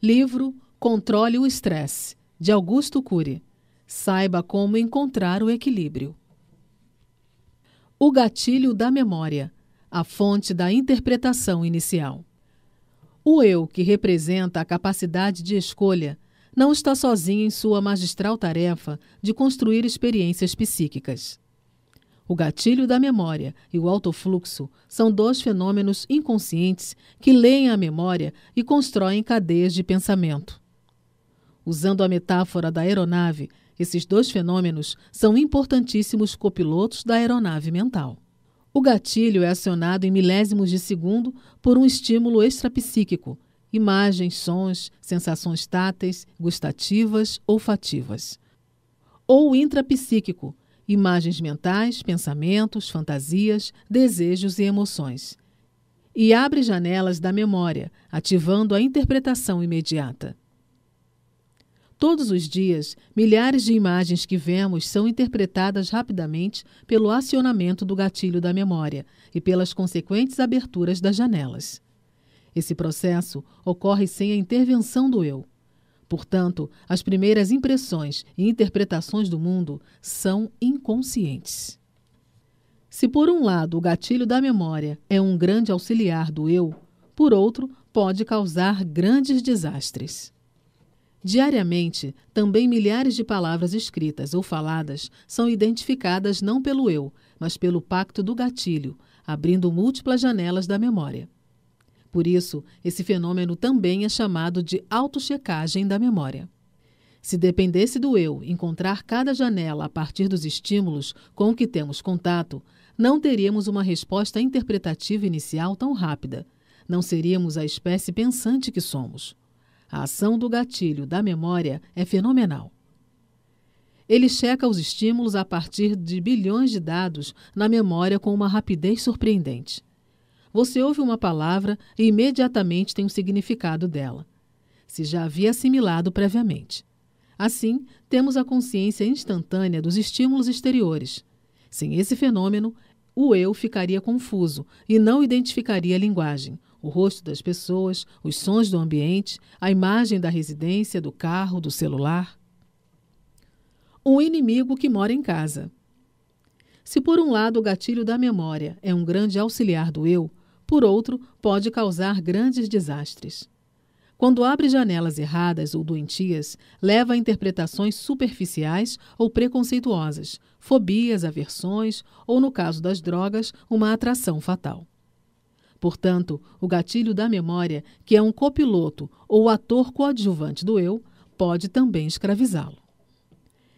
Livro Controle o Estresse, de Augusto Cury. Saiba como encontrar o equilíbrio. O gatilho da memória, a fonte da interpretação inicial. O eu, que representa a capacidade de escolha, não está sozinho em sua magistral tarefa de construir experiências psíquicas. O gatilho da memória e o autofluxo são dois fenômenos inconscientes que leem a memória e constroem cadeias de pensamento. Usando a metáfora da aeronave, esses dois fenômenos são importantíssimos copilotos da aeronave mental. O gatilho é acionado em milésimos de segundo por um estímulo extrapsíquico, imagens, sons, sensações táteis, gustativas, olfativas. Ou intrapsíquico, imagens mentais, pensamentos, fantasias, desejos e emoções. E abre janelas da memória, ativando a interpretação imediata. Todos os dias, milhares de imagens que vemos são interpretadas rapidamente pelo acionamento do gatilho da memória e pelas consequentes aberturas das janelas. Esse processo ocorre sem a intervenção do eu. Portanto, as primeiras impressões e interpretações do mundo são inconscientes. Se por um lado o gatilho da memória é um grande auxiliar do eu, por outro, pode causar grandes desastres. Diariamente, também milhares de palavras escritas ou faladas são identificadas não pelo eu, mas pelo pacto do gatilho, abrindo múltiplas janelas da memória. Por isso, esse fenômeno também é chamado de autochecagem da memória. Se dependesse do eu encontrar cada janela a partir dos estímulos com que temos contato, não teríamos uma resposta interpretativa inicial tão rápida. Não seríamos a espécie pensante que somos. A ação do gatilho da memória é fenomenal. Ele checa os estímulos a partir de bilhões de dados na memória com uma rapidez surpreendente. Você ouve uma palavra e imediatamente tem o significado dela, se já havia assimilado previamente. Assim, temos a consciência instantânea dos estímulos exteriores. Sem esse fenômeno, o eu ficaria confuso e não identificaria a linguagem, o rosto das pessoas, os sons do ambiente, a imagem da residência, do carro, do celular. Um inimigo que mora em casa. Se por um lado o gatilho da memória é um grande auxiliar do eu, por outro, pode causar grandes desastres. Quando abre janelas erradas ou doentias, leva a interpretações superficiais ou preconceituosas, fobias, aversões ou, no caso das drogas, uma atração fatal. Portanto, o gatilho da memória, que é um copiloto ou ator coadjuvante do eu, pode também escravizá-lo.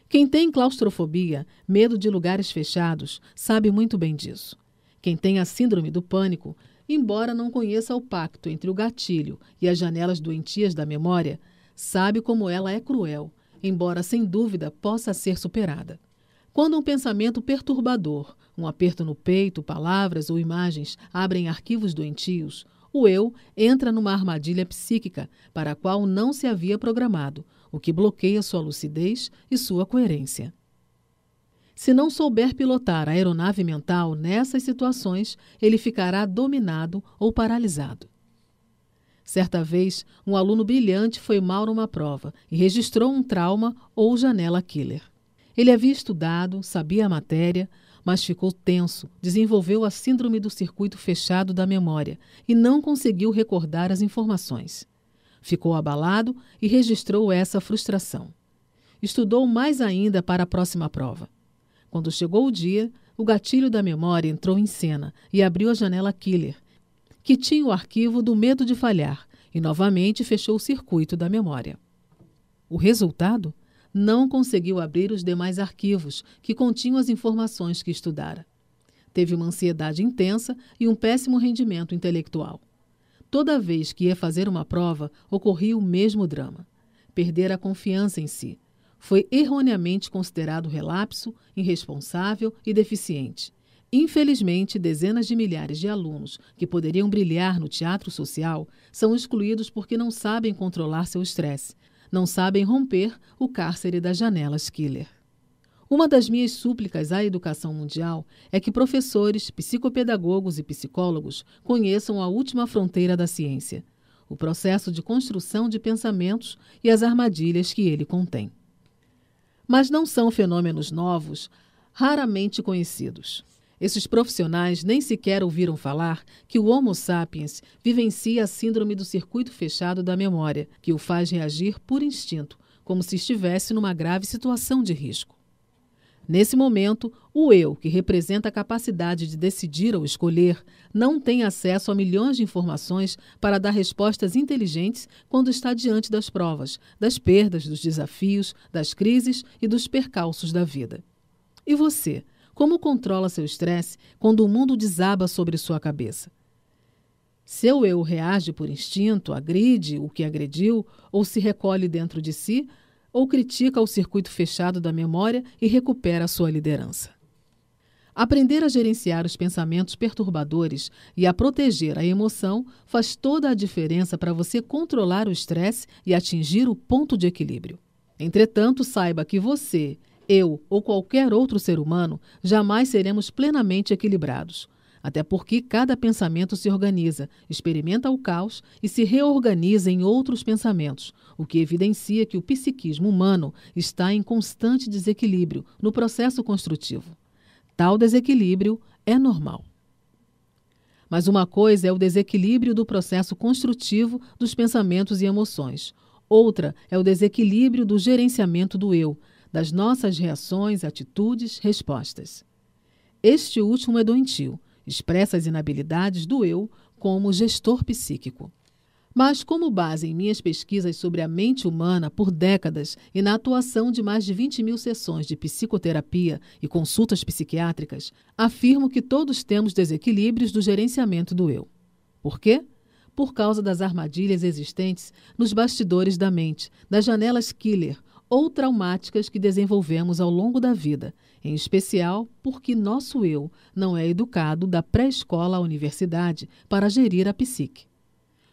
Quem tem claustrofobia, medo de lugares fechados, sabe muito bem disso. Quem tem a síndrome do pânico, embora não conheça o pacto entre o gatilho e as janelas doentias da memória, sabe como ela é cruel, embora sem dúvida possa ser superada. Quando um pensamento perturbador, um aperto no peito, palavras ou imagens abrem arquivos doentios, o eu entra numa armadilha psíquica para a qual não se havia programado, o que bloqueia sua lucidez e sua coerência. Se não souber pilotar a aeronave mental nessas situações, ele ficará dominado ou paralisado. Certa vez, um aluno brilhante foi mal numa prova e registrou um trauma ou janela killer. Ele havia estudado, sabia a matéria, mas ficou tenso, desenvolveu a síndrome do circuito fechado da memória e não conseguiu recordar as informações. Ficou abalado e registrou essa frustração. Estudou mais ainda para a próxima prova. Quando chegou o dia, o gatilho da memória entrou em cena e abriu a janela killer, que tinha o arquivo do medo de falhar, e novamente fechou o circuito da memória. O resultado? Não conseguiu abrir os demais arquivos que continham as informações que estudara. Teve uma ansiedade intensa e um péssimo rendimento intelectual. Toda vez que ia fazer uma prova, ocorria o mesmo drama. Perdera a confiança em si. Foi erroneamente considerado relapso, irresponsável e deficiente. Infelizmente, dezenas de milhares de alunos que poderiam brilhar no teatro social são excluídos porque não sabem controlar seu estresse, não sabem romper o cárcere das janelas killer. Uma das minhas súplicas à educação mundial é que professores, psicopedagogos e psicólogos conheçam a última fronteira da ciência. o processo de construção de pensamentos e as armadilhas que ele contém. Mas não são fenômenos novos, raramente conhecidos. Esses profissionais nem sequer ouviram falar que o Homo sapiens vivencia a síndrome do circuito fechado da memória, que o faz reagir por instinto, como se estivesse numa grave situação de risco. Nesse momento, o eu, que representa a capacidade de decidir ou escolher, não tem acesso a milhões de informações para dar respostas inteligentes quando está diante das provas, das perdas, dos desafios, das crises e dos percalços da vida. E você, como controla seu estresse quando o mundo desaba sobre sua cabeça? Seu eu reage por instinto, agride o que agrediu ou se recolhe dentro de si, ou critica o circuito fechado da memória e recupera sua liderança. Aprender a gerenciar os pensamentos perturbadores e a proteger a emoção faz toda a diferença para você controlar o estresse e atingir o ponto de equilíbrio. Entretanto, saiba que você, eu ou qualquer outro ser humano jamais seremos plenamente equilibrados. Até porque cada pensamento se organiza, experimenta o caos e se reorganiza em outros pensamentos, o que evidencia que o psiquismo humano está em constante desequilíbrio no processo construtivo. Tal desequilíbrio é normal. Mas uma coisa é o desequilíbrio do processo construtivo dos pensamentos e emoções. Outra é o desequilíbrio do gerenciamento do eu, das nossas reações, atitudes, respostas. Este último é doentio. Expressa as inabilidades do eu como gestor psíquico. Mas, como base em minhas pesquisas sobre a mente humana por décadas e na atuação de mais de 20.000 sessões de psicoterapia e consultas psiquiátricas, afirmo que todos temos desequilíbrios do gerenciamento do eu. Por quê? Por causa das armadilhas existentes nos bastidores da mente, das janelas killer ou traumáticas que desenvolvemos ao longo da vida, em especial porque nosso eu não é educado da pré-escola à universidade para gerir a psique.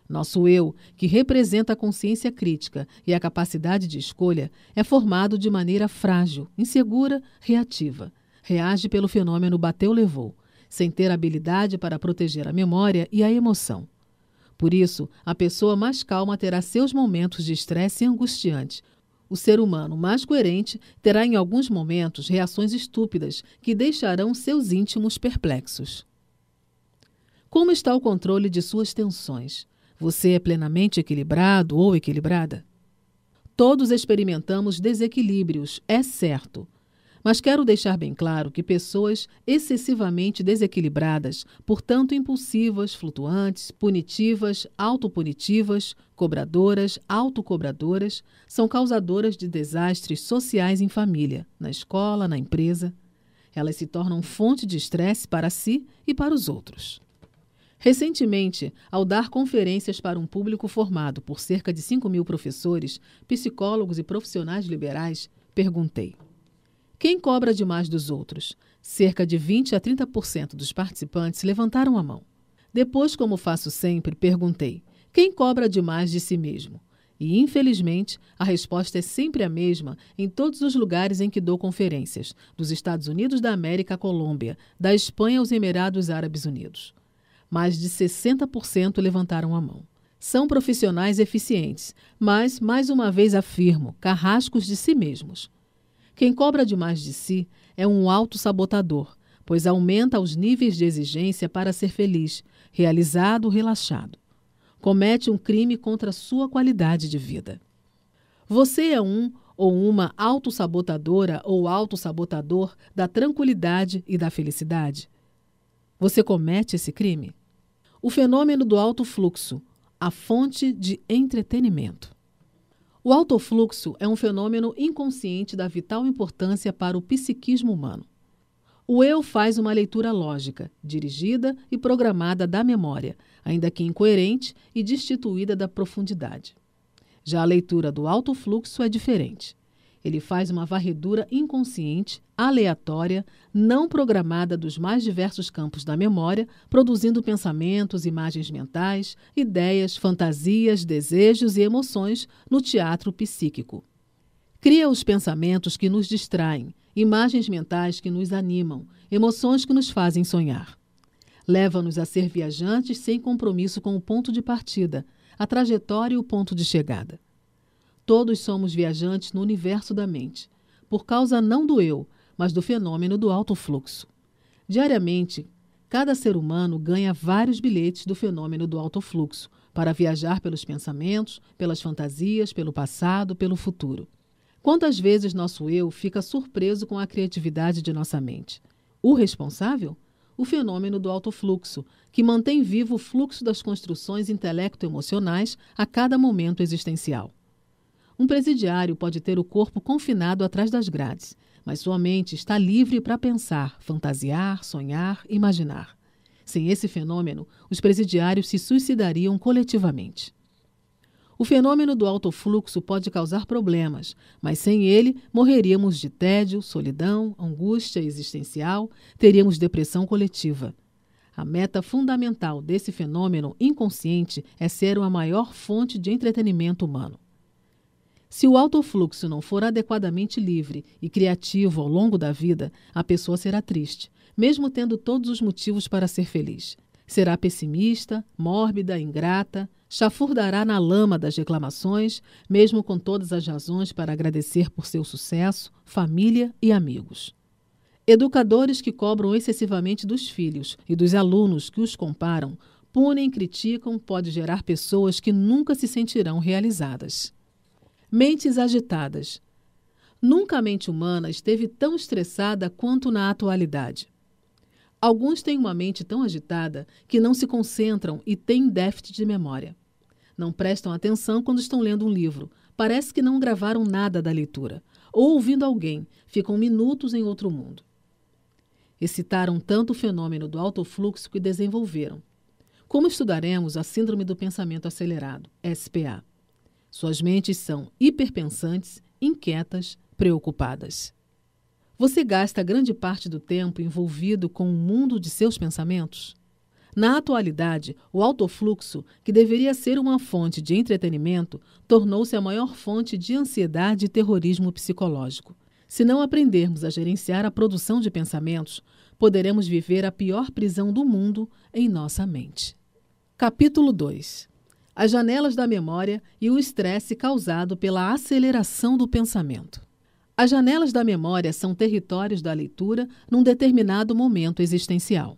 Nosso eu, que representa a consciência crítica e a capacidade de escolha, é formado de maneira frágil, insegura, reativa. Reage pelo fenômeno bateu-levou, sem ter habilidade para proteger a memória e a emoção. Por isso, a pessoa mais calma terá seus momentos de estresse angustiante. O ser humano mais coerente terá em alguns momentos reações estúpidas que deixarão seus íntimos perplexos. Como está o controle de suas tensões? Você é plenamente equilibrado ou equilibrada? Todos experimentamos desequilíbrios, é certo. Mas quero deixar bem claro que pessoas excessivamente desequilibradas, portanto impulsivas, flutuantes, punitivas, autopunitivas, cobradoras, autocobradoras, são causadoras de desastres sociais em família, na escola, na empresa. Elas se tornam fonte de estresse para si e para os outros. Recentemente, ao dar conferências para um público formado por cerca de 5.000 professores, psicólogos e profissionais liberais, perguntei: quem cobra demais dos outros? Cerca de 20% a 30% dos participantes levantaram a mão. Depois, como faço sempre, perguntei: quem cobra demais de si mesmo? E, infelizmente, a resposta é sempre a mesma em todos os lugares em que dou conferências, dos Estados Unidos da América à Colômbia, da Espanha aos Emirados Árabes Unidos. Mais de 60% levantaram a mão. São profissionais eficientes, mas, mais uma vez afirmo, carrascos de si mesmos. Quem cobra demais de si é um autossabotador, pois aumenta os níveis de exigência para ser feliz, realizado, relaxado. Comete um crime contra a sua qualidade de vida. Você é um ou uma autossabotadora ou autossabotador da tranquilidade e da felicidade? Você comete esse crime? O fenômeno do alto fluxo, a fonte de entretenimento. O alto fluxo é um fenômeno inconsciente da vital importância para o psiquismo humano. O eu faz uma leitura lógica, dirigida e programada da memória, ainda que incoerente e destituída da profundidade. Já a leitura do alto fluxo é diferente. Ele faz uma varredura inconsciente, aleatória, não programada dos mais diversos campos da memória, produzindo pensamentos, imagens mentais, ideias, fantasias, desejos e emoções no teatro psíquico. Cria os pensamentos que nos distraem, imagens mentais que nos animam, emoções que nos fazem sonhar. Leva-nos a ser viajantes sem compromisso com o ponto de partida, a trajetória e o ponto de chegada. Todos somos viajantes no universo da mente, por causa não do eu, mas do fenômeno do alto fluxo. Diariamente, cada ser humano ganha vários bilhetes do fenômeno do alto fluxo para viajar pelos pensamentos, pelas fantasias, pelo passado, pelo futuro. Quantas vezes nosso eu fica surpreso com a criatividade de nossa mente? O responsável? O fenômeno do alto fluxo, que mantém vivo o fluxo das construções intelecto-emocionais a cada momento existencial. Um presidiário pode ter o corpo confinado atrás das grades, mas sua mente está livre para pensar, fantasiar, sonhar, imaginar. Sem esse fenômeno, os presidiários se suicidariam coletivamente. O fenômeno do alto fluxo pode causar problemas, mas sem ele morreríamos de tédio, solidão, angústia existencial, teríamos depressão coletiva. A meta fundamental desse fenômeno inconsciente é ser a maior fonte de entretenimento humano. Se o alto fluxo não for adequadamente livre e criativo ao longo da vida, a pessoa será triste, mesmo tendo todos os motivos para ser feliz. Será pessimista, mórbida, ingrata, chafurdará na lama das reclamações, mesmo com todas as razões para agradecer por seu sucesso, família e amigos. Educadores que cobram excessivamente dos filhos e dos alunos que os comparam, punem e criticam, pode gerar pessoas que nunca se sentirão realizadas. Mentes agitadas. Nunca a mente humana esteve tão estressada quanto na atualidade. Alguns têm uma mente tão agitada que não se concentram e têm déficit de memória. Não prestam atenção quando estão lendo um livro. Parece que não gravaram nada da leitura. Ou ouvindo alguém, ficam minutos em outro mundo. Excitaram tanto o fenômeno do alto fluxo que desenvolveram. Como estudaremos a Síndrome do Pensamento Acelerado, SPA? Suas mentes são hiperpensantes, inquietas, preocupadas. Você gasta grande parte do tempo envolvido com o mundo de seus pensamentos? Na atualidade, o alto fluxo, que deveria ser uma fonte de entretenimento, tornou-se a maior fonte de ansiedade e terrorismo psicológico. Se não aprendermos a gerenciar a produção de pensamentos, poderemos viver a pior prisão do mundo em nossa mente. Capítulo 2. As janelas da memória e o estresse causado pela aceleração do pensamento. As janelas da memória são territórios da leitura num determinado momento existencial.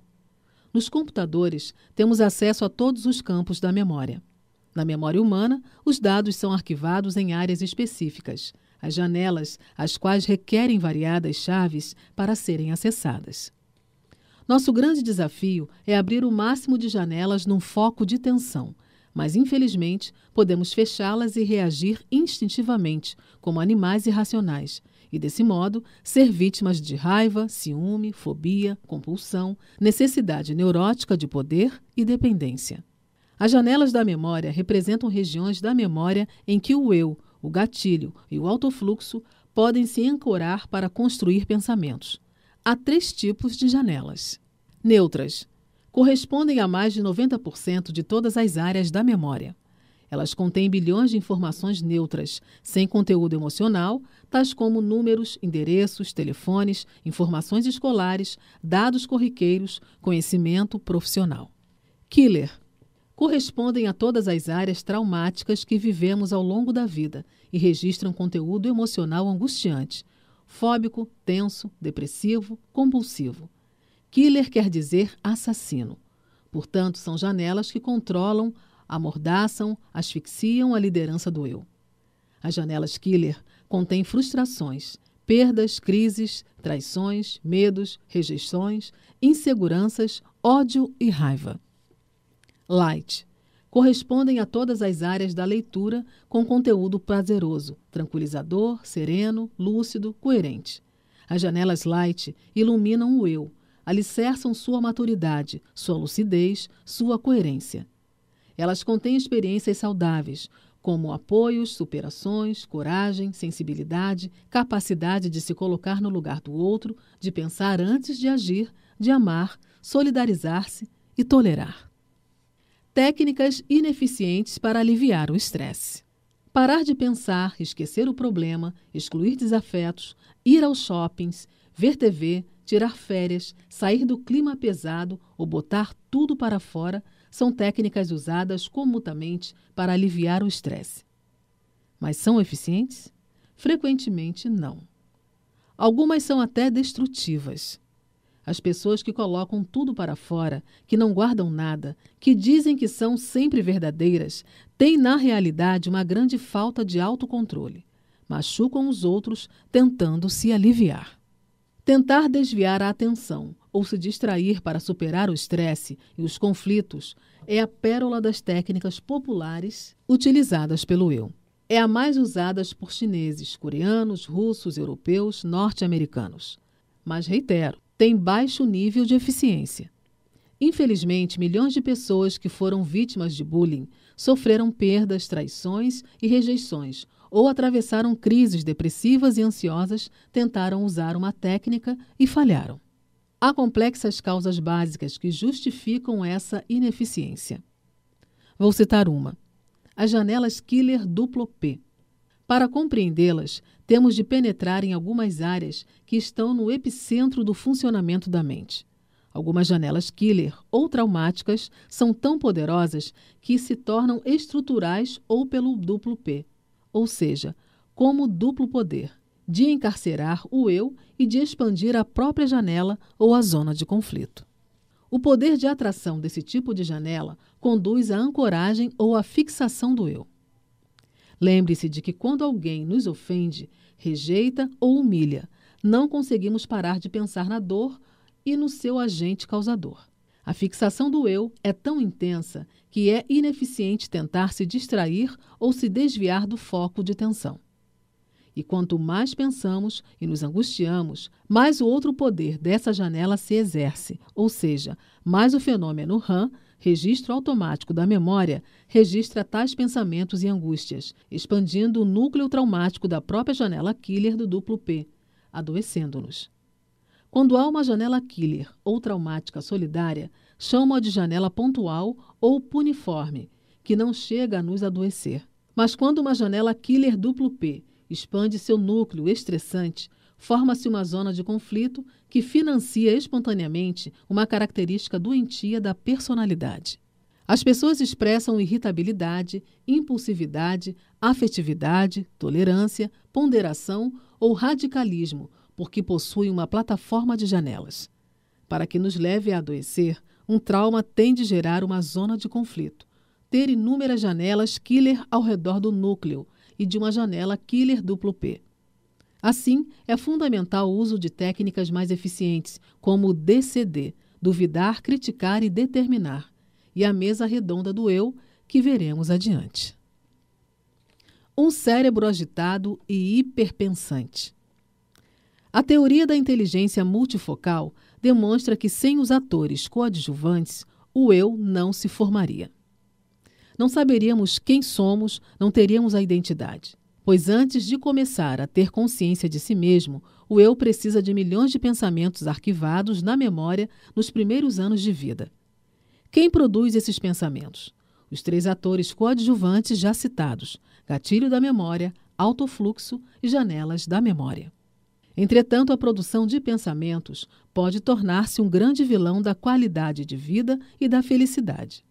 Nos computadores, temos acesso a todos os campos da memória. Na memória humana, os dados são arquivados em áreas específicas, as janelas, as quais requerem variadas chaves para serem acessadas. Nosso grande desafio é abrir o máximo de janelas num foco de tensão, mas, infelizmente, podemos fechá-las e reagir instintivamente, como animais irracionais, e, desse modo, ser vítimas de raiva, ciúme, fobia, compulsão, necessidade neurótica de poder e dependência. As janelas da memória representam regiões da memória em que o eu, o gatilho e o alto fluxo podem se ancorar para construir pensamentos. Há 3 tipos de janelas. Neutras. Correspondem a mais de 90% de todas as áreas da memória. Elas contêm bilhões de informações neutras, sem conteúdo emocional, tais como números, endereços, telefones, informações escolares, dados corriqueiros, conhecimento profissional. Killer. Correspondem a todas as áreas traumáticas que vivemos ao longo da vida e registram conteúdo emocional angustiante, fóbico, tenso, depressivo, compulsivo. Killer quer dizer assassino. Portanto, são janelas que controlam, amordaçam, asfixiam a liderança do eu. As janelas killer contêm frustrações, perdas, crises, traições, medos, rejeições, inseguranças, ódio e raiva. Light. Correspondem a todas as áreas da leitura com conteúdo prazeroso, tranquilizador, sereno, lúcido, coerente. As janelas light iluminam o eu, alicerçam sua maturidade, sua lucidez, sua coerência. Elas contêm experiências saudáveis, como apoios, superações, coragem, sensibilidade, capacidade de se colocar no lugar do outro, de pensar antes de agir, de amar, solidarizar-se e tolerar. Técnicas ineficientes para aliviar o estresse. Parar de pensar, esquecer o problema, excluir desafetos, ir aos shoppings, ver TV, tirar férias, sair do clima pesado ou botar tudo para fora são técnicas usadas comutamente para aliviar o estresse. Mas são eficientes? Frequentemente não. Algumas são até destrutivas. As pessoas que colocam tudo para fora, que não guardam nada, que dizem que são sempre verdadeiras, têm na realidade uma grande falta de autocontrole. Machucam os outros tentando se aliviar. Tentar desviar a atenção ou se distrair para superar o estresse e os conflitos é a pérola das técnicas populares utilizadas pelo eu. É a mais usada por chineses, coreanos, russos, europeus, norte-americanos. Mas, reitero, tem baixo nível de eficiência. Infelizmente, milhões de pessoas que foram vítimas de bullying sofreram perdas, traições e rejeições, ou atravessaram crises depressivas e ansiosas, tentaram usar uma técnica e falharam. Há complexas causas básicas que justificam essa ineficiência. Vou citar uma: as janelas Killer duplo P. Para compreendê-las, temos de penetrar em algumas áreas que estão no epicentro do funcionamento da mente. Algumas janelas Killer ou traumáticas são tão poderosas que se tornam estruturais ou pelo duplo P, ou seja, como duplo poder, de encarcerar o eu e de expandir a própria janela ou a zona de conflito. O poder de atração desse tipo de janela conduz à ancoragem ou à fixação do eu. Lembre-se de que quando alguém nos ofende, rejeita ou humilha, não conseguimos parar de pensar na dor e no seu agente causador. A fixação do eu é tão intensa que é ineficiente tentar se distrair ou se desviar do foco de tensão. E quanto mais pensamos e nos angustiamos, mais o outro poder dessa janela se exerce, ou seja, mais o fenômeno RAM, registro automático da memória, registra tais pensamentos e angústias, expandindo o núcleo traumático da própria janela Killer do duplo P, adoecendo-nos. Quando há uma janela Killer ou traumática solidária, chamo-a de janela pontual ou puniforme, que não chega a nos adoecer. Mas quando uma janela Killer duplo P expande seu núcleo estressante, forma-se uma zona de conflito que financia espontaneamente uma característica doentia da personalidade. As pessoas expressam irritabilidade, impulsividade, afetividade, tolerância, ponderação ou radicalismo, porque possuem uma plataforma de janelas. Para que nos leve a adoecer, um trauma tem de gerar uma zona de conflito, ter inúmeras janelas Killer ao redor do núcleo e de uma janela Killer duplo P. Assim, é fundamental o uso de técnicas mais eficientes, como o DCD, duvidar, criticar e determinar, e a mesa redonda do eu, que veremos adiante. Um cérebro agitado e hiperpensante. A teoria da inteligência multifocal demonstra que sem os atores coadjuvantes, o eu não se formaria. Não saberíamos quem somos, não teríamos a identidade. Pois antes de começar a ter consciência de si mesmo, o eu precisa de milhões de pensamentos arquivados na memória nos primeiros anos de vida. Quem produz esses pensamentos? Os 3 atores coadjuvantes já citados: gatilho da memória, autofluxo e janelas da memória. Entretanto, a produção de pensamentos pode tornar-se um grande vilão da qualidade de vida e da felicidade.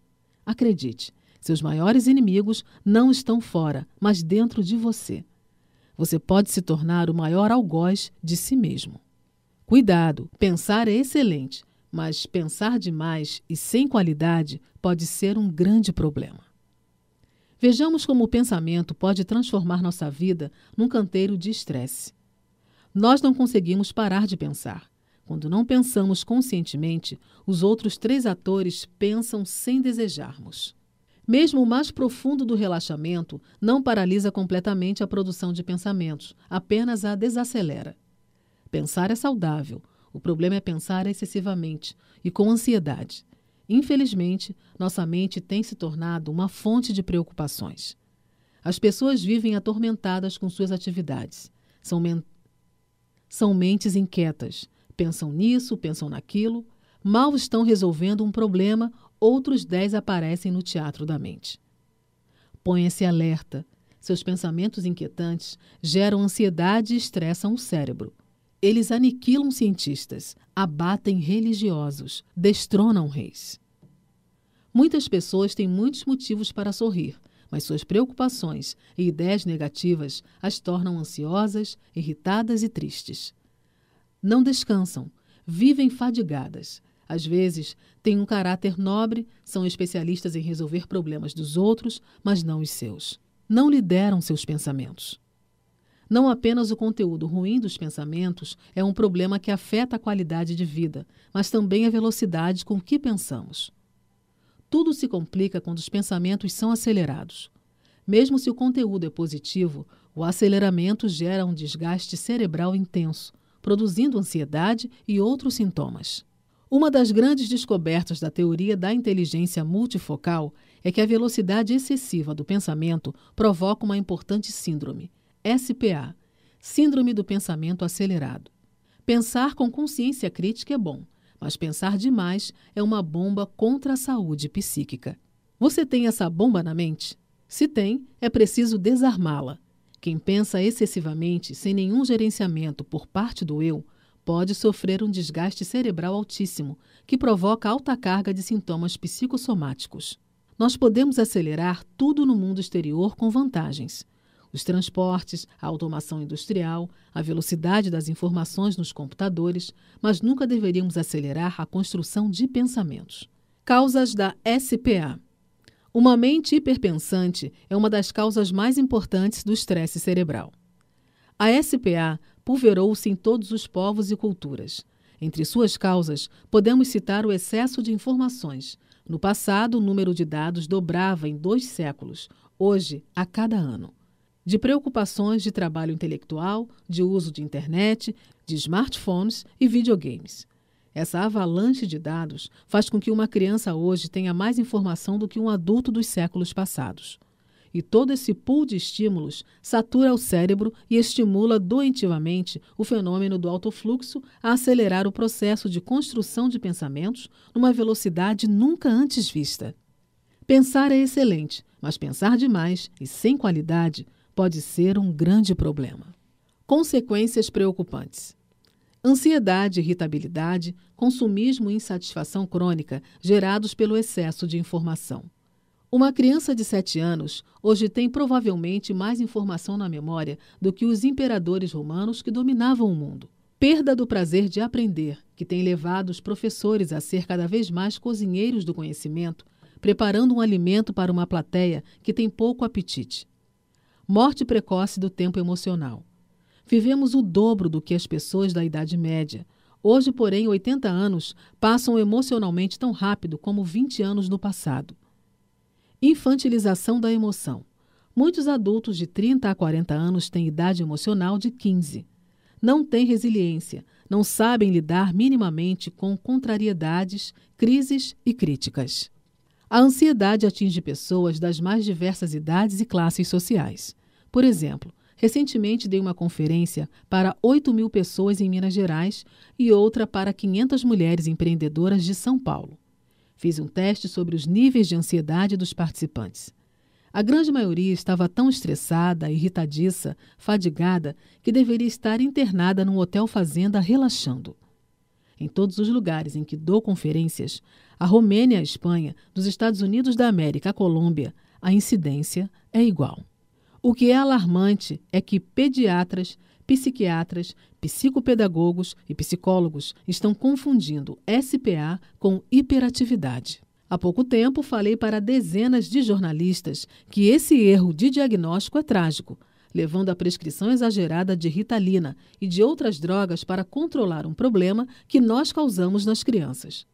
Acredite, seus maiores inimigos não estão fora, mas dentro de você. Você pode se tornar o maior algoz de si mesmo. Cuidado, pensar é excelente, mas pensar demais e sem qualidade pode ser um grande problema. Vejamos como o pensamento pode transformar nossa vida num canteiro de estresse. Nós não conseguimos parar de pensar. Quando não pensamos conscientemente, os outros 3 atores pensam sem desejarmos. Mesmo o mais profundo do relaxamento não paralisa completamente a produção de pensamentos, apenas a desacelera. Pensar é saudável, o problema é pensar excessivamente e com ansiedade. Infelizmente, nossa mente tem se tornado uma fonte de preocupações. As pessoas vivem atormentadas com suas atividades. São mentes inquietas, pensam nisso, pensam naquilo, mal estão resolvendo um problema, outros 10 aparecem no teatro da mente. Ponha-se alerta. Seus pensamentos inquietantes geram ansiedade e estressam o cérebro. Eles aniquilam cientistas, abatem religiosos, destronam reis. Muitas pessoas têm muitos motivos para sorrir, mas suas preocupações e ideias negativas as tornam ansiosas, irritadas e tristes. Não descansam, vivem fadigadas. Às vezes, têm um caráter nobre, são especialistas em resolver problemas dos outros, mas não os seus. Não lideram seus pensamentos. Não apenas o conteúdo ruim dos pensamentos é um problema que afeta a qualidade de vida, mas também a velocidade com que pensamos. Tudo se complica quando os pensamentos são acelerados. Mesmo se o conteúdo é positivo, o aceleramento gera um desgaste cerebral intenso, produzindo ansiedade e outros sintomas. Uma das grandes descobertas da teoria da inteligência multifocal é que a velocidade excessiva do pensamento provoca uma importante síndrome, SPA, Síndrome do Pensamento Acelerado. Pensar com consciência crítica é bom, mas pensar demais é uma bomba contra a saúde psíquica. Você tem essa bomba na mente? Se tem, é preciso desarmá-la. Quem pensa excessivamente, sem nenhum gerenciamento por parte do eu, pode sofrer um desgaste cerebral altíssimo, que provoca alta carga de sintomas psicossomáticos. Nós podemos acelerar tudo no mundo exterior com vantagens. Os transportes, a automação industrial, a velocidade das informações nos computadores, mas nunca deveríamos acelerar a construção de pensamentos. Causas da SPA. Uma mente hiperpensante é uma das causas mais importantes do estresse cerebral. A SPA pulverou-se em todos os povos e culturas. Entre suas causas, podemos citar o excesso de informações. No passado, o número de dados dobrava em 2 séculos, hoje, a cada ano. De preocupações de trabalho intelectual, de uso de internet, de smartphones e videogames. Essa avalanche de dados faz com que uma criança hoje tenha mais informação do que um adulto dos séculos passados. E todo esse pool de estímulos satura o cérebro e estimula doentivamente o fenômeno do alto fluxo a acelerar o processo de construção de pensamentos numa velocidade nunca antes vista. Pensar é excelente, mas pensar demais e sem qualidade pode ser um grande problema. Consequências preocupantes. Ansiedade, irritabilidade, consumismo e insatisfação crônica gerados pelo excesso de informação. Uma criança de 7 anos hoje tem provavelmente mais informação na memória do que os imperadores romanos que dominavam o mundo. Perda do prazer de aprender, que tem levado os professores a ser cada vez mais cozinheiros do conhecimento, preparando um alimento para uma plateia que tem pouco apetite. Morte precoce do tempo emocional. Vivemos o dobro do que as pessoas da Idade Média. Hoje, porém, 80 anos passam emocionalmente tão rápido como 20 anos no passado. Infantilização da emoção. Muitos adultos de 30 a 40 anos têm idade emocional de 15. Não têm resiliência, não sabem lidar minimamente com contrariedades, crises e críticas. A ansiedade atinge pessoas das mais diversas idades e classes sociais. Por exemplo, recentemente dei uma conferência para 8.000 pessoas em Minas Gerais e outra para 500 mulheres empreendedoras de São Paulo. Fiz um teste sobre os níveis de ansiedade dos participantes. A grande maioria estava tão estressada, irritadiça, fadigada, que deveria estar internada num hotel fazenda relaxando. Em todos os lugares em que dou conferências, a Romênia, a Espanha, dos Estados Unidos da América, a Colômbia, a incidência é igual. O que é alarmante é que pediatras, psiquiatras, psicopedagogos e psicólogos estão confundindo SPA com hiperatividade. Há pouco tempo falei para dezenas de jornalistas que esse erro de diagnóstico é trágico, levando à prescrição exagerada de Ritalina e de outras drogas para controlar um problema que nós causamos nas crianças.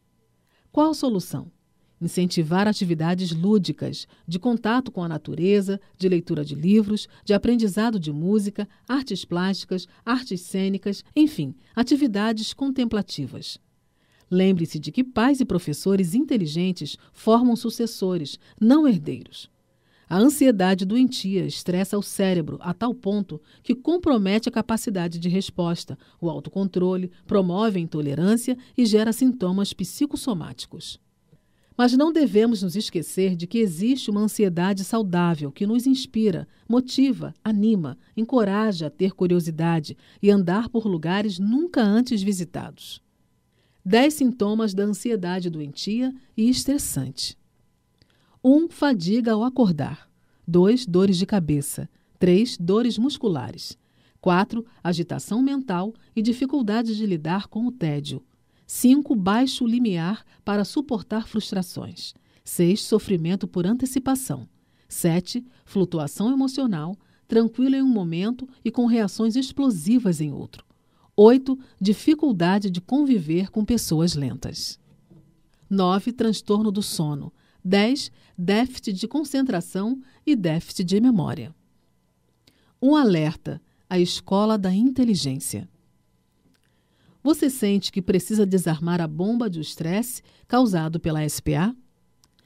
Qual a solução? Incentivar atividades lúdicas, de contato com a natureza, de leitura de livros, de aprendizado de música, artes plásticas, artes cênicas, enfim, atividades contemplativas. Lembre-se de que pais e professores inteligentes formam sucessores, não herdeiros. A ansiedade doentia estressa o cérebro a tal ponto que compromete a capacidade de resposta, o autocontrole, promove a intolerância e gera sintomas psicossomáticos. Mas não devemos nos esquecer de que existe uma ansiedade saudável que nos inspira, motiva, anima, encoraja a ter curiosidade e andar por lugares nunca antes visitados. 10 sintomas da ansiedade doentia e estressante. 1. Fadiga ao acordar. 2. Dores de cabeça. 3. Dores musculares. 4. Agitação mental e dificuldade de lidar com o tédio. 5. Baixo limiar para suportar frustrações. 6. Sofrimento por antecipação. 7. Flutuação emocional, tranquilo em um momento e com reações explosivas em outro. 8. Dificuldade de conviver com pessoas lentas. 9. Transtorno do sono. 10. Déficit de concentração e déficit de memória. Um alerta: a escola da inteligência. Você sente que precisa desarmar a bomba de estresse causado pela SPA?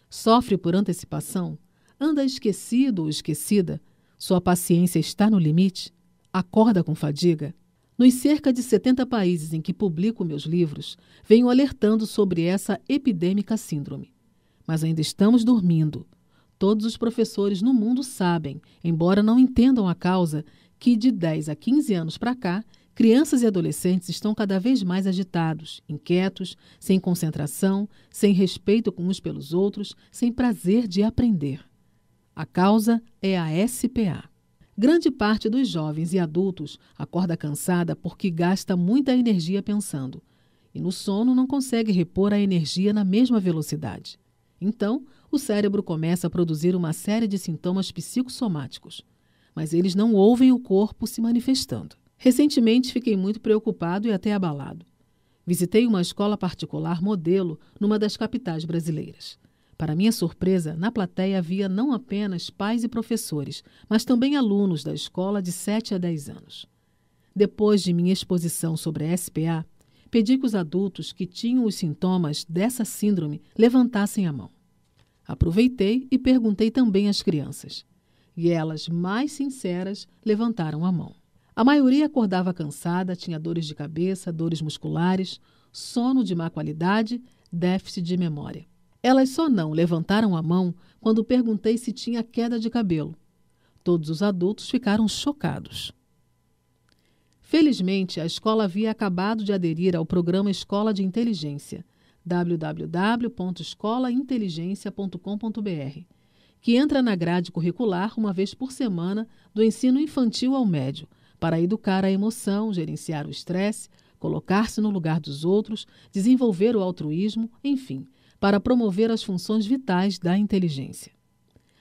Sofre por antecipação? Anda esquecido ou esquecida? Sua paciência está no limite? Acorda com fadiga? Nos cerca de 70 países em que publico meus livros, venho alertando sobre essa epidêmica síndrome. Mas ainda estamos dormindo. Todos os professores no mundo sabem, embora não entendam a causa, que de 10 a 15 anos para cá, crianças e adolescentes estão cada vez mais agitados, inquietos, sem concentração, sem respeito uns pelos outros, sem prazer de aprender. A causa é a SPA. Grande parte dos jovens e adultos acorda cansada porque gasta muita energia pensando, e no sono não consegue repor a energia na mesma velocidade. Então, o cérebro começa a produzir uma série de sintomas psicossomáticos, mas eles não ouvem o corpo se manifestando. Recentemente fiquei muito preocupado e até abalado. Visitei uma escola particular modelo numa das capitais brasileiras. Para minha surpresa, na plateia havia não apenas pais e professores, mas também alunos da escola de 7 a 10 anos. Depois de minha exposição sobre a SPA, pedi que os adultos que tinham os sintomas dessa síndrome levantassem a mão. Aproveitei e perguntei também às crianças. E elas, mais sinceras, levantaram a mão. A maioria acordava cansada, tinha dores de cabeça, dores musculares, sono de má qualidade, déficit de memória. Elas só não levantaram a mão quando perguntei se tinha queda de cabelo. Todos os adultos ficaram chocados. Felizmente, a escola havia acabado de aderir ao programa Escola de Inteligência, www.escolainteligência.com.br, que entra na grade curricular uma vez por semana do ensino infantil ao médio, para educar a emoção, gerenciar o estresse, colocar-se no lugar dos outros, desenvolver o altruísmo, enfim, para promover as funções vitais da inteligência.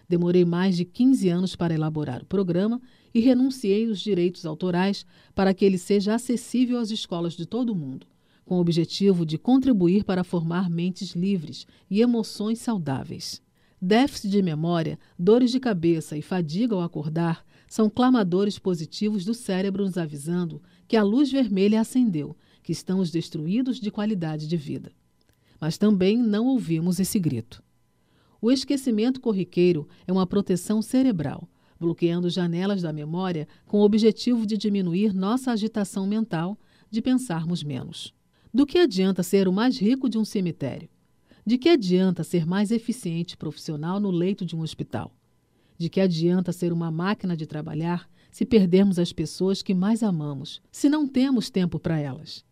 Demorei mais de 15 anos para elaborar o programa e renunciei os direitos autorais para que ele seja acessível às escolas de todo o mundo, com o objetivo de contribuir para formar mentes livres e emoções saudáveis. Déficit de memória, dores de cabeça e fadiga ao acordar são clamadores positivos do cérebro nos avisando que a luz vermelha acendeu, que estamos destruídos de qualidade de vida. Mas também não ouvimos esse grito. O esquecimento corriqueiro é uma proteção cerebral, bloqueando janelas da memória com o objetivo de diminuir nossa agitação mental, de pensarmos menos. Do que adianta ser o mais rico de um cemitério? De que adianta ser mais eficiente profissional no leito de um hospital? De que adianta ser uma máquina de trabalhar se perdermos as pessoas que mais amamos, se não temos tempo para elas?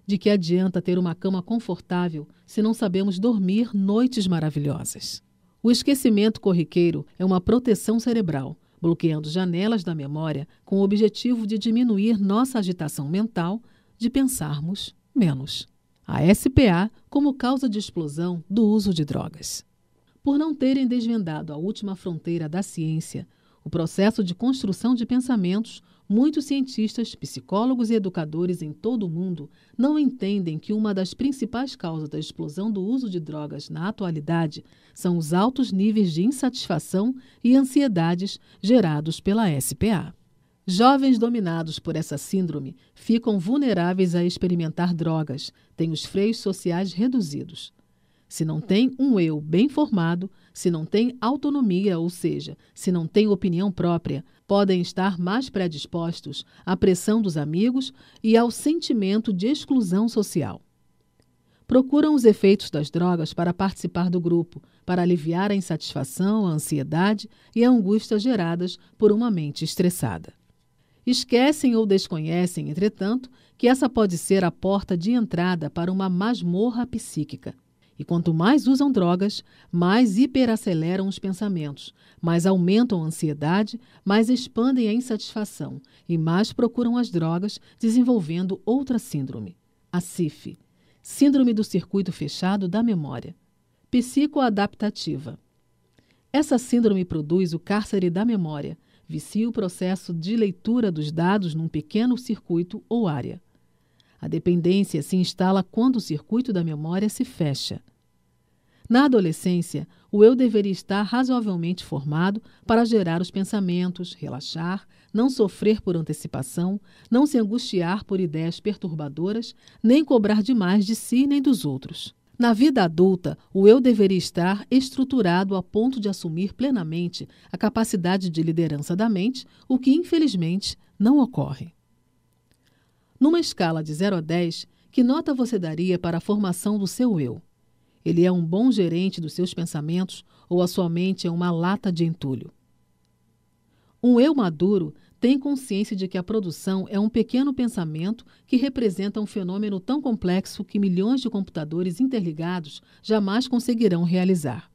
De que adianta ter uma cama confortável se não sabemos dormir noites maravilhosas? O esquecimento corriqueiro é uma proteção cerebral, bloqueando janelas da memória com o objetivo de diminuir nossa agitação mental, de pensarmos menos. A SPA como causa de explosão do uso de drogas. Por não terem desvendado a última fronteira da ciência, o processo de construção de pensamentos, muitos cientistas, psicólogos e educadores em todo o mundo não entendem que uma das principais causas da explosão do uso de drogas na atualidade são os altos níveis de insatisfação e ansiedades gerados pela SPA. Jovens dominados por essa síndrome ficam vulneráveis a experimentar drogas, têm os freios sociais reduzidos. Se não tem um eu bem formado, se não tem autonomia, ou seja, se não tem opinião própria, podem estar mais predispostos à pressão dos amigos e ao sentimento de exclusão social. Procuram os efeitos das drogas para participar do grupo, para aliviar a insatisfação, a ansiedade e a angústia geradas por uma mente estressada. Esquecem ou desconhecem, entretanto, que essa pode ser a porta de entrada para uma masmorra psíquica. E quanto mais usam drogas, mais hiperaceleram os pensamentos, mais aumentam a ansiedade, mais expandem a insatisfação e mais procuram as drogas, desenvolvendo outra síndrome, a SIF, Síndrome do Circuito Fechado da Memória, psicoadaptativa. Essa síndrome produz o cárcere da memória, vicia o processo de leitura dos dados num pequeno circuito ou área. A dependência se instala quando o circuito da memória se fecha. Na adolescência, o eu deveria estar razoavelmente formado para gerar os pensamentos, relaxar, não sofrer por antecipação, não se angustiar por ideias perturbadoras, nem cobrar demais de si nem dos outros. Na vida adulta, o eu deveria estar estruturado a ponto de assumir plenamente a capacidade de liderança da mente, o que, infelizmente, não ocorre. Numa escala de 0 a 10, que nota você daria para a formação do seu eu? Ele é um bom gerente dos seus pensamentos ou a sua mente é uma lata de entulho? Um eu maduro tem consciência de que a produção é um pequeno pensamento que representa um fenômeno tão complexo que milhões de computadores interligados jamais conseguirão realizar.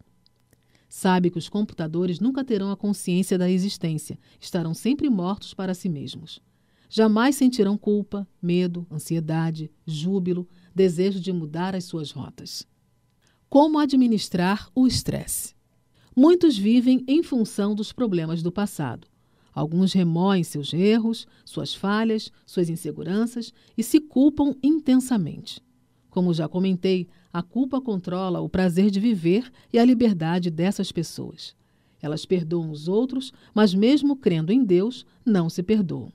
Sabe que os computadores nunca terão a consciência da existência, estarão sempre mortos para si mesmos. Jamais sentirão culpa, medo, ansiedade, júbilo, desejo de mudar as suas rotas. Como administrar o estresse? Muitos vivem em função dos problemas do passado. Alguns remoem seus erros, suas falhas, suas inseguranças e se culpam intensamente. Como já comentei, a culpa controla o prazer de viver e a liberdade dessas pessoas. Elas perdoam os outros, mas mesmo crendo em Deus, não se perdoam.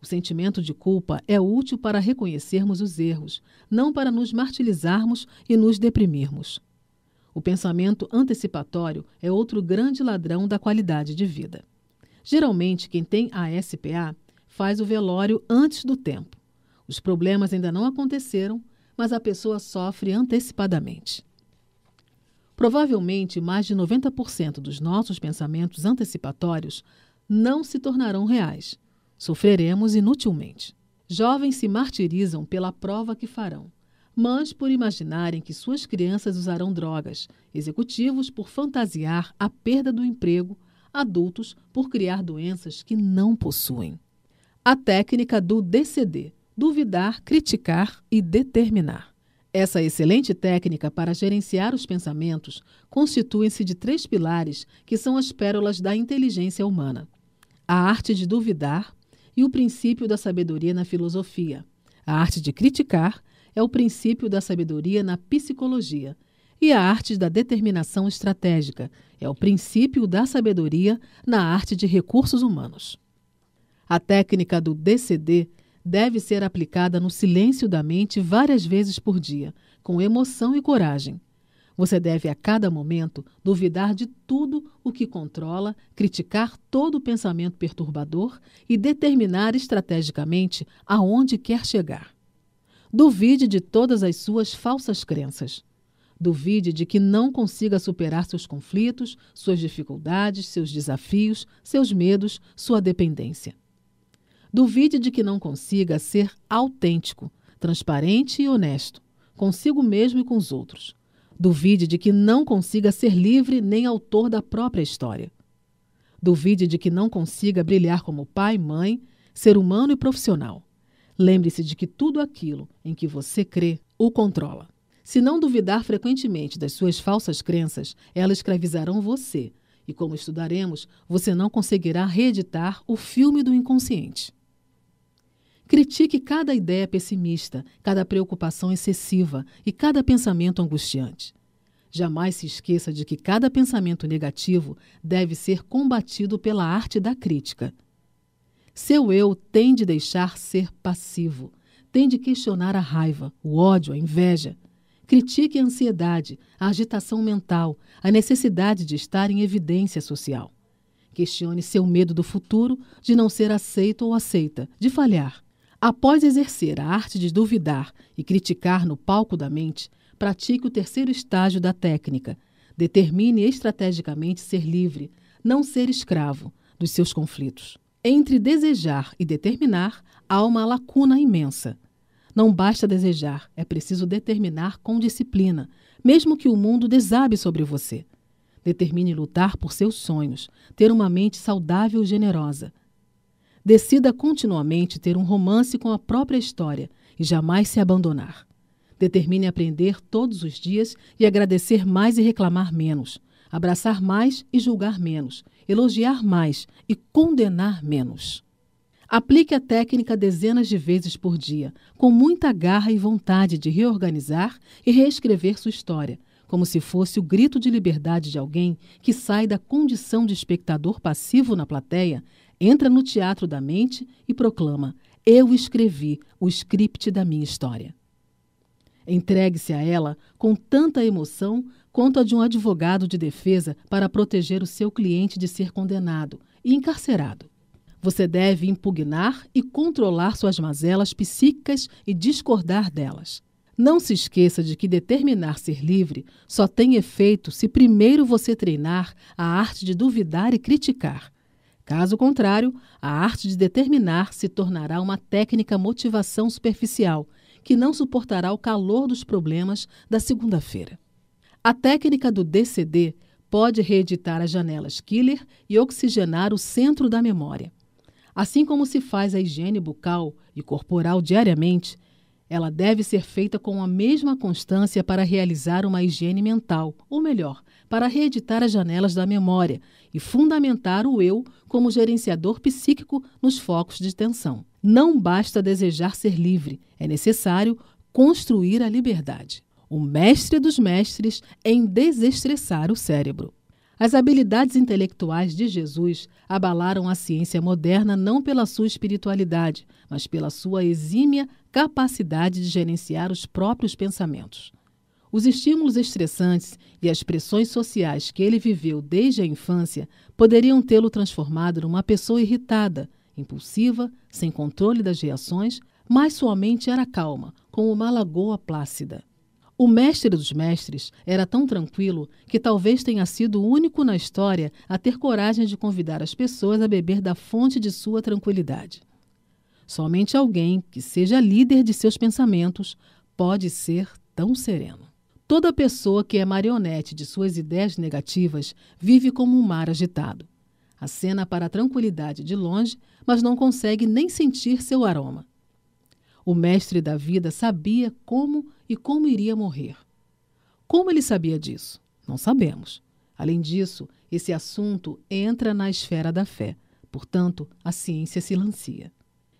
O sentimento de culpa é útil para reconhecermos os erros, não para nos martirizarmos e nos deprimirmos. O pensamento antecipatório é outro grande ladrão da qualidade de vida. Geralmente, quem tem ASPA faz o velório antes do tempo. Os problemas ainda não aconteceram, mas a pessoa sofre antecipadamente. Provavelmente, mais de 90% dos nossos pensamentos antecipatórios não se tornarão reais. Sofreremos inutilmente. Jovens se martirizam pela prova que farão. Mães por imaginarem que suas crianças usarão drogas. Executivos por fantasiar a perda do emprego. Adultos por criar doenças que não possuem. A técnica do DCD. Duvidar, criticar e determinar. Essa excelente técnica para gerenciar os pensamentos constitui-se de 3 pilares que são as pérolas da inteligência humana. A arte de duvidar e o princípio da sabedoria na filosofia. A arte de criticar é o princípio da sabedoria na psicologia. E a arte da determinação estratégica é o princípio da sabedoria na arte de recursos humanos. A técnica do DCD deve ser aplicada no silêncio da mente várias vezes por dia, com emoção e coragem. Você deve, a cada momento, duvidar de tudo o que controla, criticar todo o pensamento perturbador e determinar estrategicamente aonde quer chegar. Duvide de todas as suas falsas crenças. Duvide de que não consiga superar seus conflitos, suas dificuldades, seus desafios, seus medos, sua dependência. Duvide de que não consiga ser autêntico, transparente e honesto, consigo mesmo e com os outros. Duvide de que não consiga ser livre nem autor da própria história. Duvide de que não consiga brilhar como pai, mãe, ser humano e profissional. Lembre-se de que tudo aquilo em que você crê o controla. Se não duvidar frequentemente das suas falsas crenças, elas escravizarão você. E como estudaremos, você não conseguirá reeditar o filme do inconsciente. Critique cada ideia pessimista, cada preocupação excessiva e cada pensamento angustiante. Jamais se esqueça de que cada pensamento negativo deve ser combatido pela arte da crítica. Seu eu tem de deixar ser passivo, tem de questionar a raiva, o ódio, a inveja. Critique a ansiedade, a agitação mental, a necessidade de estar em evidência social. Questione seu medo do futuro, de não ser aceito ou aceita, de falhar. Após exercer a arte de duvidar e criticar no palco da mente, pratique o 3º estágio da técnica. Determine estrategicamente ser livre, não ser escravo dos seus conflitos. Entre desejar e determinar, há uma lacuna imensa. Não basta desejar, é preciso determinar com disciplina, mesmo que o mundo desabe sobre você. Determine lutar por seus sonhos, ter uma mente saudável e generosa. Decida continuamente ter um romance com a própria história e jamais se abandonar. Determine aprender todos os dias e agradecer mais e reclamar menos, abraçar mais e julgar menos, elogiar mais e condenar menos. Aplique a técnica dezenas de vezes por dia, com muita garra e vontade de reorganizar e reescrever sua história, como se fosse o grito de liberdade de alguém que sai da condição de espectador passivo na plateia, entra no teatro da mente e proclama: eu escrevi o script da minha história. Entregue-se a ela com tanta emoção quanto a de um advogado de defesa para proteger o seu cliente de ser condenado e encarcerado. Você deve impugnar e controlar suas mazelas psíquicas e discordar delas. Não se esqueça de que determinar ser livre só tem efeito se primeiro você treinar a arte de duvidar e criticar. Caso contrário, a arte de determinar se tornará uma técnica motivação superficial, que não suportará o calor dos problemas da segunda-feira. A técnica do DCD pode reeditar as janelas Killer e oxigenar o centro da memória. Assim como se faz a higiene bucal e corporal diariamente, ela deve ser feita com a mesma constância para realizar uma higiene mental, ou melhor, para reeditar as janelas da memória e fundamentar o eu como gerenciador psíquico nos focos de tensão. Não basta desejar ser livre, é necessário construir a liberdade. O mestre dos mestres em desestressar o cérebro. As habilidades intelectuais de Jesus abalaram a ciência moderna não pela sua espiritualidade, mas pela sua exímia capacidade de gerenciar os próprios pensamentos. Os estímulos estressantes e as pressões sociais que ele viveu desde a infância poderiam tê-lo transformado numa pessoa irritada, impulsiva, sem controle das reações, mas sua mente era calma, como uma lagoa plácida. O mestre dos mestres era tão tranquilo que talvez tenha sido o único na história a ter coragem de convidar as pessoas a beber da fonte de sua tranquilidade. Somente alguém que seja líder de seus pensamentos pode ser tão sereno. Toda pessoa que é marionete de suas ideias negativas vive como um mar agitado. Acena para a tranquilidade de longe, mas não consegue nem sentir seu aroma. O mestre da vida sabia como iria morrer. Como ele sabia disso? Não sabemos. Além disso, esse assunto entra na esfera da fé. Portanto, a ciência se lancia.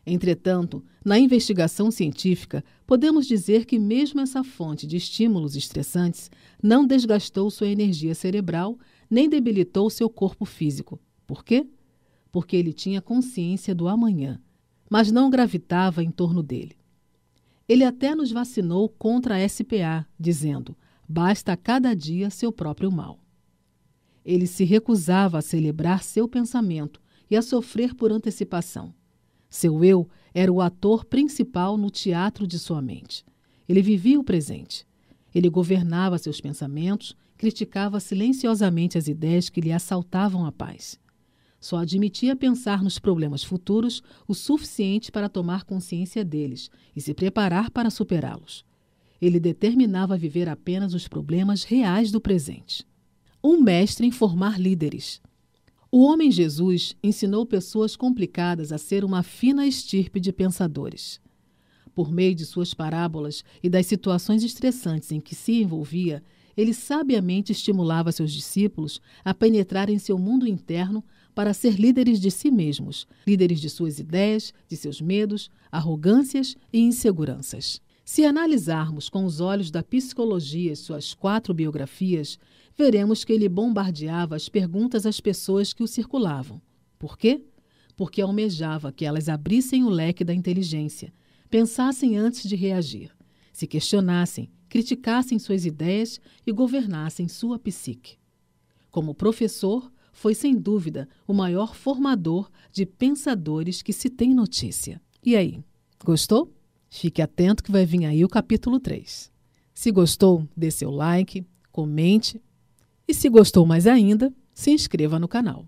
Entretanto, na investigação científica, podemos dizer que mesmo essa fonte de estímulos estressantes não desgastou sua energia cerebral nem debilitou seu corpo físico. Por quê? Porque ele tinha consciência do amanhã, mas não gravitava em torno dele. Ele até nos vacinou contra a SPA, dizendo: basta a cada dia seu próprio mal. Ele se recusava a celebrar seu pensamento e a sofrer por antecipação. Seu eu era o ator principal no teatro de sua mente. Ele vivia o presente. Ele governava seus pensamentos, criticava silenciosamente as ideias que lhe assaltavam a paz. Só admitia pensar nos problemas futuros o suficiente para tomar consciência deles e se preparar para superá-los. Ele determinava viver apenas os problemas reais do presente. Um mestre em formar líderes. O homem Jesus ensinou pessoas complicadas a ser uma fina estirpe de pensadores. Por meio de suas parábolas e das situações estressantes em que se envolvia, ele sabiamente estimulava seus discípulos a penetrar em seu mundo interno para ser líderes de si mesmos, líderes de suas ideias, de seus medos, arrogâncias e inseguranças. Se analisarmos com os olhos da psicologia suas 4 biografias, veremos que ele bombardeava as perguntas às pessoas que o circulavam. Por quê? Porque almejava que elas abrissem o leque da inteligência, pensassem antes de reagir, se questionassem, criticassem suas ideias e governassem sua psique. Como professor, foi sem dúvida o maior formador de pensadores que se tem notícia. E aí, gostou? Fique atento que vai vir aí o capítulo 3. Se gostou, dê seu like, comente e se gostou mais ainda, se inscreva no canal.